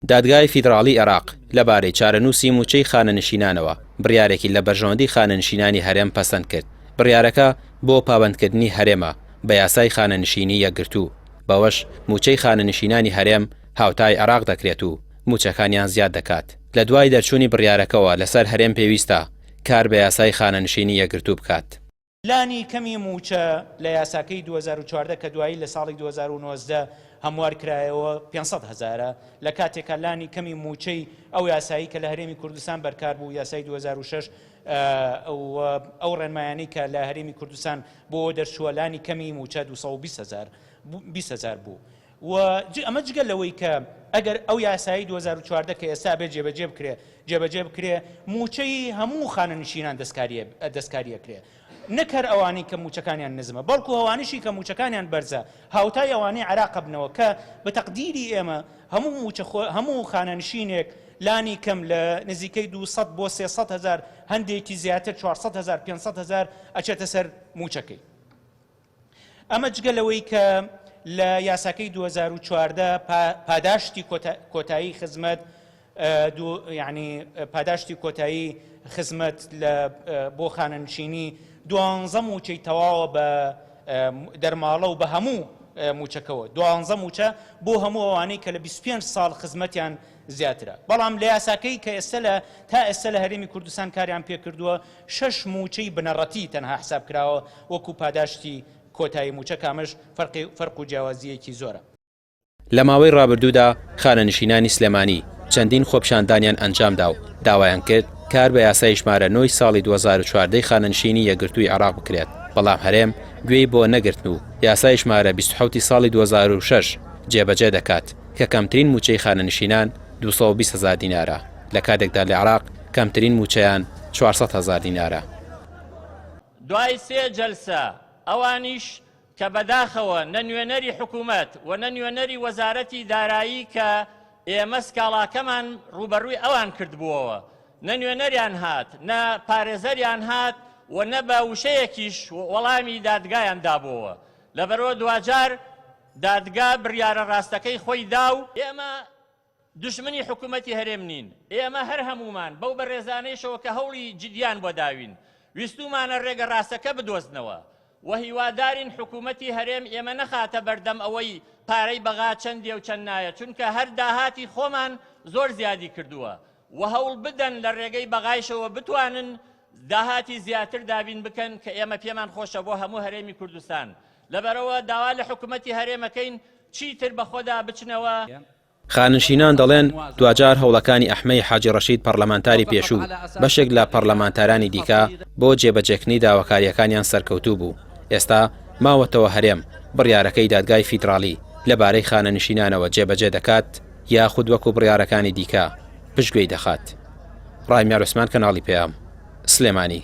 دادگای فیدراڵی عێراق لەبارەی چارەنووسی موچەی خانەنشینانەوە بڕیارێکی لە بەرژەوەندی خانەنشینانی هەرێم پەسەند کرد. بڕیارەکە بۆ پابەندکردنی هەرێمە بە یاسای خانەنشینی یەکگرتوو. بەوەش موچەی خانەنشینانی هەرێم هاوتای عێراق دەکرێت و موچەکانیان زیاد دەکات. لە دوای دەرچوونی بڕیارەکەەوە لەسەر هەرێم پێویستە کار بە یاسای خانەنشینی یەکگرتوو بکات. لانی کەمی موچە لە یاساکەی 2014 کە دوایی لە ساڵی 2019 هەموار کرایەوە 500,000 لە کاتێکە لانی کەمی موچەی ئەو یاسایی کە لە هەرێمی کوردستان بەرکار بوو یاسای 2006 ئەو ڕێنمایانەی کە لە هەرێمی کوردستان بۆ دەرچووە لانی کەمی موچە 220,000 بوو. و ئەمە جگە لەوەی کە ئەگەر ئەو یاسایی 2014 کە ئێستا بێ جێبەجێ بکرێ موچەی هەموو خانەنشینان دەستکاریەکرێ. نەکەر ئەوانەی کە موچەکانیان نزمە بەڵکو ئەوانیشی کە موچەکانیان بەرزە هاوتای ئەوانەی عێراق بنەوە کە بە تەقدیری ئێمە هەموو خانەنشینێک لانی کەم لە نزیکەی 200 بۆ 300,000 هەندێکی زیاتر 400,000 500,000 ئەچێتە سەر موچەکەی. ئەمە جگە لەوەی کە لە یاساکەی 2014 پاداشتی کۆتایی خزمەت یعنی پاداشتی کۆتایی خزمەت بۆ خانەنشینی 12 موچەی تەواوە بە دەرماڵە و بە هەموو موچەکەەوە 12 موچە بۆ هەموو ئەوانەی کە لە 25 ساڵ خزمەتیان زیاترە. بەڵام لە یاساکەی کە تا ئێستا لە هەرێمی کوردستان کاریان پێکردووە 6 موچەی بنەڕەتی تەنها حساب کراوە وەکو پاداشتی کۆتایی موچە کامەش فەرق و جیاوازیەکی زۆرە. لە ماوەی ڕابردوودا خانەنشینانی سلێمانی چەندین خۆپیشاندانیان ئەنجامدا و داوایان کرد کار بە یاسای ژمارە 9 ساڵی 2014 خانەنشینی یەکگرتووی عێراق بکرێت. بەڵام هەرێم گوێی بۆ نەگرتن و یاسای ژمارە 27 ساڵی 2006 جێبەجێ دەکات کە کەمترین موچەی خانەنشینان 220,000 دینارە لە کاتێکدا لە عێراق کەمترین موچەیان 400,000 دینارە. دوای سێ جەلسە ئەوانیش کە بەداخەوە نە نوێنەری حکوومەت و نە نوێنەری وەزارەتی دارایی کە ئێمە سکاڵاکەمان ڕوبەڕووی ئەوان کردبووەوە نە نوێنەریان هات نە پارێزەریان هات و نە بە وشەیەکیش وەڵامی دادگایان دابووەوە. لەبەرەوە دوجار دادگا بڕیارە ڕاستەکەی خۆی دا و ئێمە دوژمنی حکوومەتی هەرێم نین. ئێمە هەر هەمومان بەو بەڕێزانەیشەوە کە هەوڵی جدیان بۆ داوین ویستومانە ڕێگە ڕاستەکە بدۆزنەوە و هیوادارین حکوومەتی هەرێم ئێمە نەخاتە بەردەم ئەوەی پارەی بەغا چەندێ و چەند نایە چونکە هەر داهاتی خۆمان زۆر زیادی کردووە و هەوڵ بدەن لە ڕێگەی بەغایشەوە بتوانن داهاتی زیاتر دابین بکەن کە ئێمە پێمان خۆشە بۆ هەموو هەرێمی کوردستان. لەبەرەوە داوا لە حکوومەتی هەرێمەکەین چیتر بەخۆدا بچنەوە. خانشینان دەڵێن دوجار هەوڵەکانی ئەحمەی حاجی ڕەشید پەرلەمانتاری پێشوو بەشێک لە پەرلەمانتارانی دیکە بۆ جێبەجێکردنی داواکاریەکانیان سەرکەوتوو بوو. ئێستا ماوەتەوە هەرێم بڕیارەکەی دادگای فیدراڵی لەبارەی خانەنشینانەوە جێبەجێ دەکات یاخود وەکو بڕیارەکانی دیکە پشتگوێی دەخات. ڕایمیار عوسمان، کەناڵی پێام، سلێمانی.